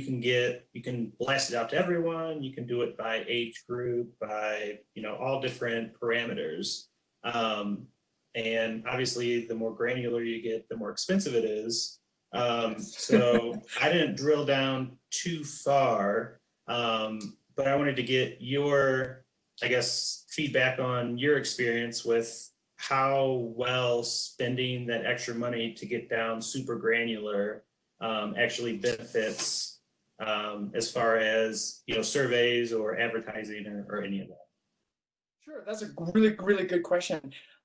can blast it out to everyone. You can do it by age group, by all different parameters. And obviously, the more granular you get, the more expensive it is. So I didn't drill down too far, but I wanted to get your, I guess, feedback on your experience with how well spending that extra money to get down super granular actually benefits as far as surveys or advertising or any of that.
Sure, that's a really, really good question.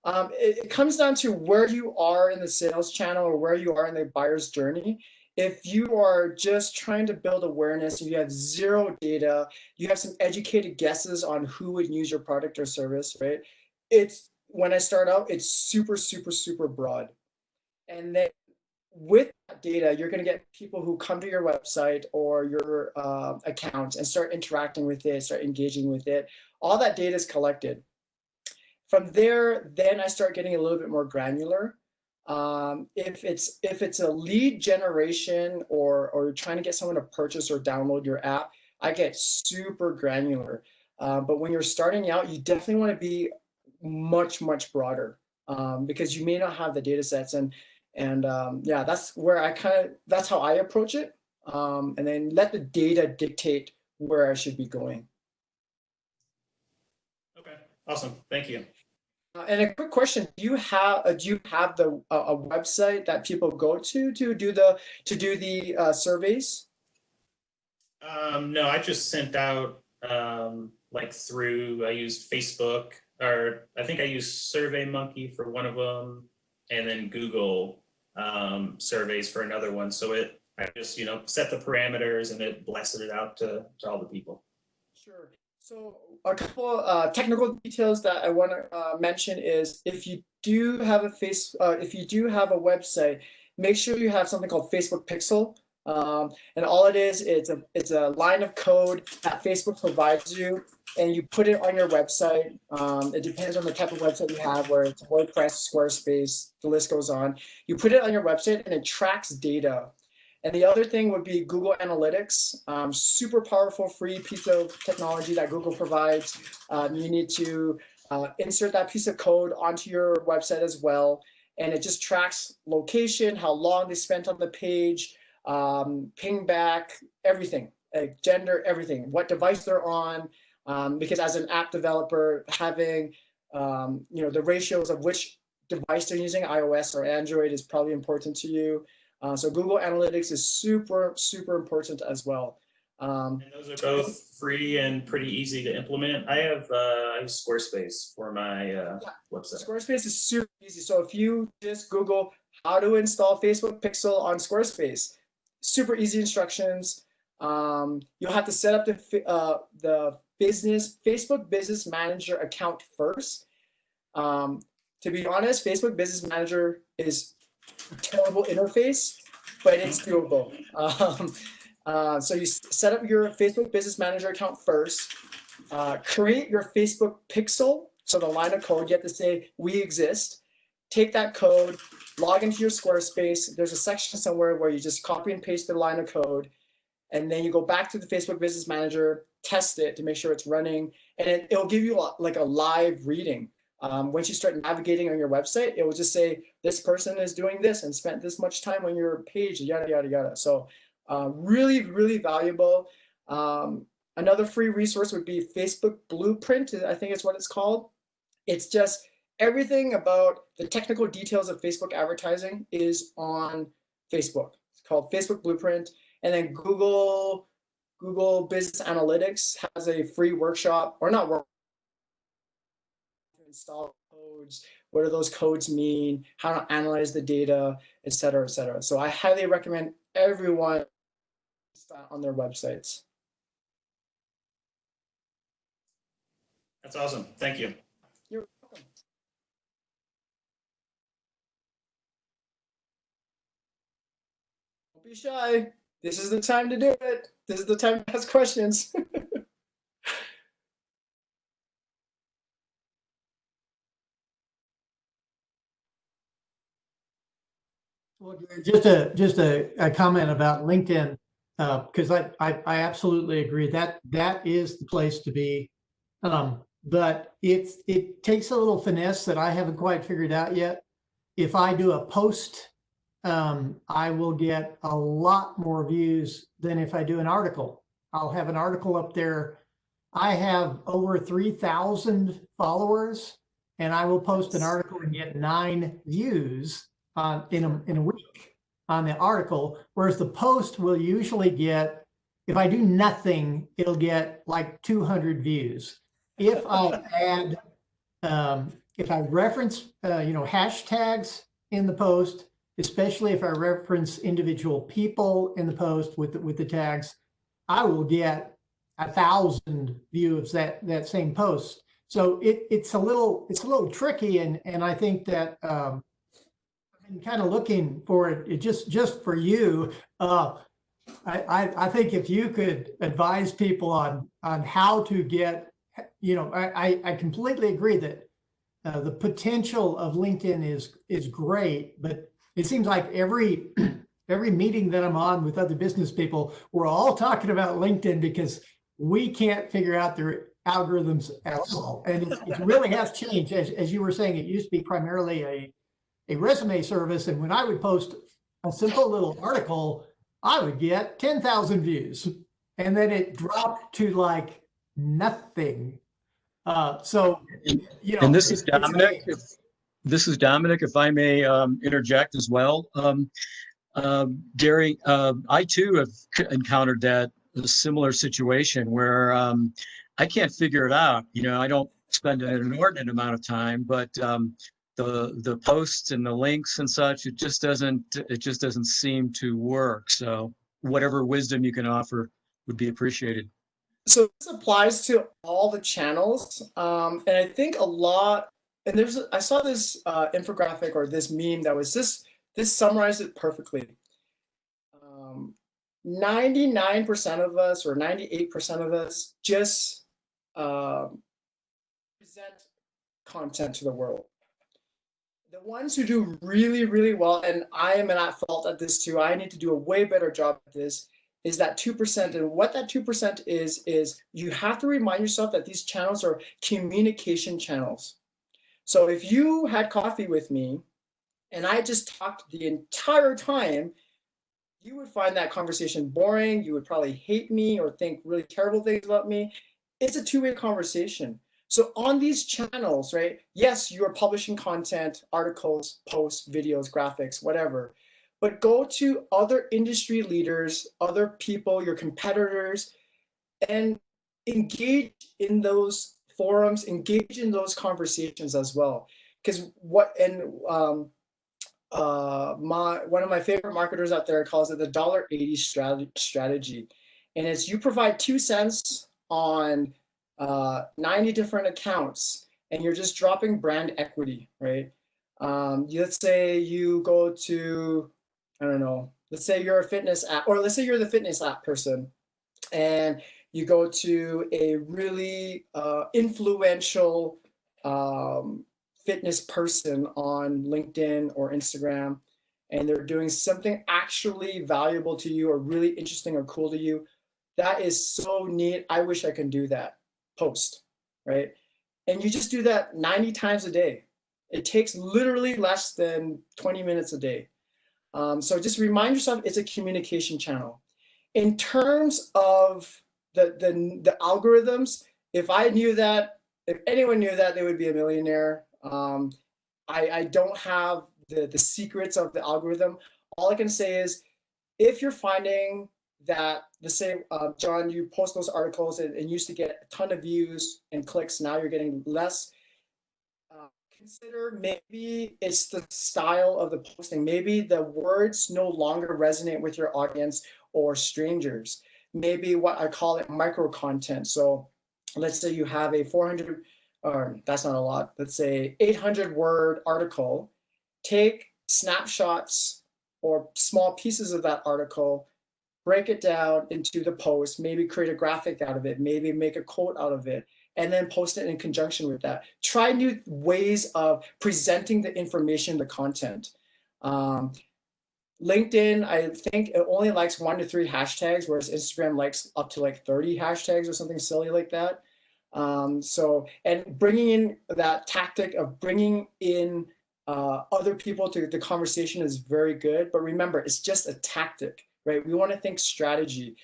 It comes down to where you are in the sales channel or where you are in the buyer's journey. If you are just trying to build awareness and you have zero data, you have some educated guesses on who would use your product or service, right? When I start out, it's super, super, super broad. And then with that data, you're going to get people who come to your website or your account and start interacting with it, start engaging with it. All that data is collected. From there, then I start getting a little bit more granular. If it's a lead generation or trying to get someone to purchase or download your app, I get super granular. But when you're starting out, you definitely want to be much, much broader because you may not have the data sets. And yeah, that's where that's how I approach it. And then let the data dictate where I should be going.
Okay, awesome. Thank you.
And a quick question: do you have a website that people go to do the surveys?
No, I just sent out I used Facebook, or I think I used SurveyMonkey for one of them, and then Google surveys for another one. So I just set the parameters and it blasted it out to all the people.
Sure. So a couple technical details that I want to mention is if you do have a website, make sure you have something called Facebook Pixel. And all it is, it's a line of code that Facebook provides you and you put it on your website. It depends on the type of website you have, where it's WordPress, Squarespace, the list goes on. You put it on your website and it tracks data. And the other thing would be Google Analytics, super powerful free piece of technology that Google provides. You need to insert that piece of code onto your website as well. And it just tracks location, how long they spent on the page, ping back, everything, gender, everything, what device they're on. Because as an app developer, having the ratios of which device they're using, iOS or Android, is probably important to you. So Google Analytics is super, super important as well.
And those are both free and pretty easy to implement. I use Squarespace for my website.
Squarespace is super easy. So if you just Google how to install Facebook Pixel on Squarespace, super easy instructions. You'll have to set up the Facebook Business Manager account first. To be honest, Facebook Business Manager is a terrible interface, but it's doable. So you set up your Facebook Business Manager account first, create your Facebook Pixel. So the line of code, you have to say, we exist. Take that code, log into your Squarespace. There's a section somewhere where you just copy and paste the line of code. And then you go back to the Facebook Business Manager, test it to make sure it's running. And it'll give you like a live reading. Once you start navigating on your website, it will just say, this person is doing this and spent this much time on your page, yada, yada, yada. So really, really valuable. Another free resource would be Facebook Blueprint, I think it's what it's called. It's just everything about the technical details of Facebook advertising is on Facebook. It's called Facebook Blueprint. And then Google Business Analytics has a free workshop, or not workshop, install codes, what do those codes mean, how to analyze the data, et cetera, et cetera. So I highly recommend everyone start on their websites.
That's awesome. Thank you.
You're welcome. Don't be shy. This is the time to do it. This is the time to ask questions.
Well, just a comment about LinkedIn, because I absolutely agree that is the place to be. But it takes a little finesse that I haven't quite figured out yet. If I do a post, I will get a lot more views than if I do an article. I'll have an article up there. I have over 3,000 followers, and I will post an article and get 9 views in a week on the article, whereas the post will usually get, if I do nothing, it'll get like 200 views. If I add, if I reference, hashtags in the post, especially if I reference individual people in the post with the tags, I will get 1,000 views that same post. So it's a little tricky, and I think that I'm kind of looking for it just for you. I think if you could advise people on how to get, I completely agree that the potential of LinkedIn is great, but it seems like every meeting that I'm on with other business people, we're all talking about LinkedIn because we can't figure out their algorithms at all. And it really has changed. As you were saying, it used to be primarily a resume service. And when I would post a simple little article, I would get 10,000 views. And then it dropped to like nothing. So,
And this is Dominic. This is Dominic, if I may interject as well. Gary, I too have encountered a similar situation where I can't figure it out. I don't spend an inordinate amount of time, but the posts and the links and such, it just doesn't seem to work. So whatever wisdom you can offer would be appreciated.
So this applies to all the channels, and I think a lot. And I saw this infographic or this meme that was this summarized it perfectly. 99% of us or 98% of us just present content to the world. The ones who do really, really well, and I am at fault at this too, I need to do a way better job at this, is that 2%. And what that 2% is you have to remind yourself that these channels are communication channels. So if you had coffee with me and I just talked the entire time, you would find that conversation boring. You would probably hate me or think really terrible things about me. It's a two-way conversation. So on these channels, right, yes, you are publishing content, articles, posts, videos, graphics, whatever, but go to other industry leaders, other people, your competitors, and engage in those forums, engage in those conversations as well. Because one of my favorite marketers out there calls it the $1.80 strategy. And it's you provide 2 cents on 90 different accounts, and you're just dropping brand equity, right? Let's say you go to, I don't know, let's say you're a fitness app, or let's say you're the fitness app person, and you go to a really influential fitness person on LinkedIn or Instagram, and they're doing something actually valuable to you or really interesting or cool to you. That is so neat. I wish I could do that post, right? And you just do that 90 times a day. It takes literally less than 20 minutes a day. So just remind yourself it's a communication channel. In terms of the algorithms, if anyone knew that, they would be a millionaire. I don't have the secrets of the algorithm. All I can say is, if you're finding that, let's say, John, you post those articles and used to get a ton of views and clicks, now you're getting less. Consider maybe it's the style of the posting. Maybe the words no longer resonate with your audience or strangers. Maybe what I call it micro content. So let's say you have a 400, or that's not a lot, let's say 800 word article. Take snapshots or small pieces of that article, break it down into the post, maybe create a graphic out of it, maybe make a quote out of it, and then post it in conjunction with that. Try new ways of presenting the information, the content. LinkedIn, I think it only likes 1 to 3 hashtags, whereas Instagram likes up to like 30 hashtags or something silly like that. And bringing in that tactic of bringing in other people to the conversation is very good. But remember, it's just a tactic, right? We want to think strategy.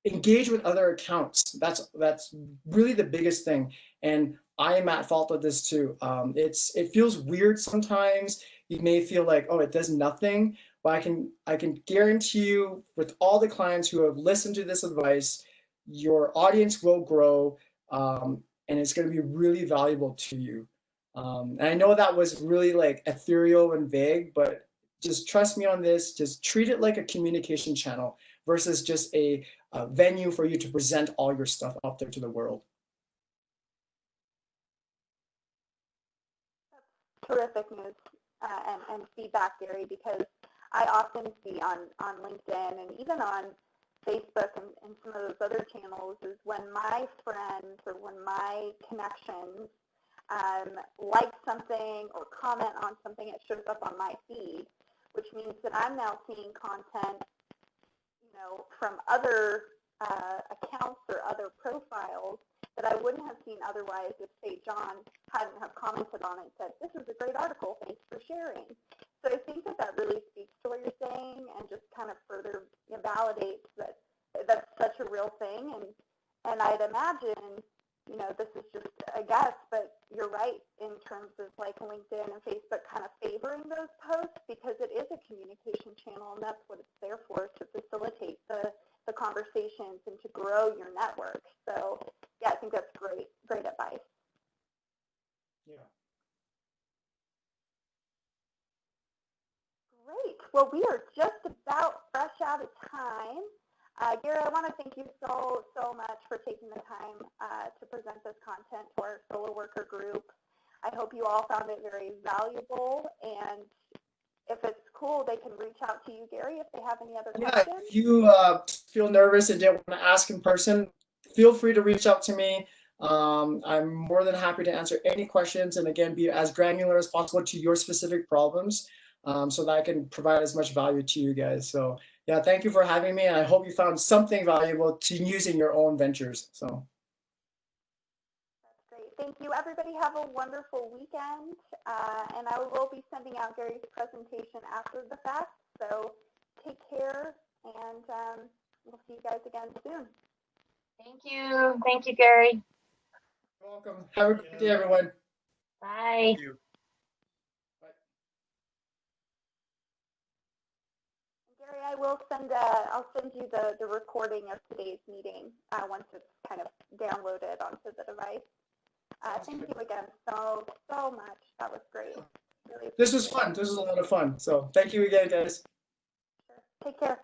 Engage with other accounts. That's really the biggest thing. And I am at fault of this too. It feels weird sometimes. You may feel like, oh, it does nothing, but I can guarantee you, with all the clients who have listened to this advice, your audience will grow, and it's going to be really valuable to you. And I know that was really like ethereal and vague, but just trust me on this. Just treat it like a communication channel versus just a venue for you to present all your stuff out there to the world.
Terrific news and feedback, Gary, because I often see on LinkedIn and even on Facebook and some of those other channels is when my friends or when my connections like something or comment on something, it shows up on my feed, which means that I'm now seeing content, from other accounts or other profiles that I wouldn't have seen otherwise if, say, John hadn't have commented on it and said, this is a great article, thanks for sharing. So I think that really speaks to what you're saying and just kind of further validates that that's such a real thing. And I'd imagine, this is just a guess, but you're right in terms of like LinkedIn and Facebook kind of favoring those posts because it is a communication channel and that's what it's there for, to facilitate the conversations and to grow your network. So yeah, I think that's great advice.
Yeah.
Great. Well, we are just about fresh out of time. Gary, I want to thank you so much for taking the time to present this content to our solo worker group. I hope you all found it very valuable, and if it's cool, they can reach out to you, Gary, if they have any other questions.
If you feel nervous and didn't want to ask in person, feel free to reach out to me. I'm more than happy to answer any questions and again, be as granular as possible to your specific problems so that I can provide as much value to you guys. So yeah, thank you for having me. And I hope you found something valuable to use in your own ventures. So.
That's great. Thank you. Everybody have a wonderful weekend. And I will be sending out Gary's presentation after the fact. So take care, and we'll see you guys again soon.
Thank you. Thank you, Gary.
You're welcome. Have a great day, everyone.
Bye.
Thank you.
Gary, I'll send you the recording of today's meeting once it's kind of downloaded onto the device. Thank you again so much. That was great. Really
This was fun. This was a lot of fun. So thank you again, guys.
Take care.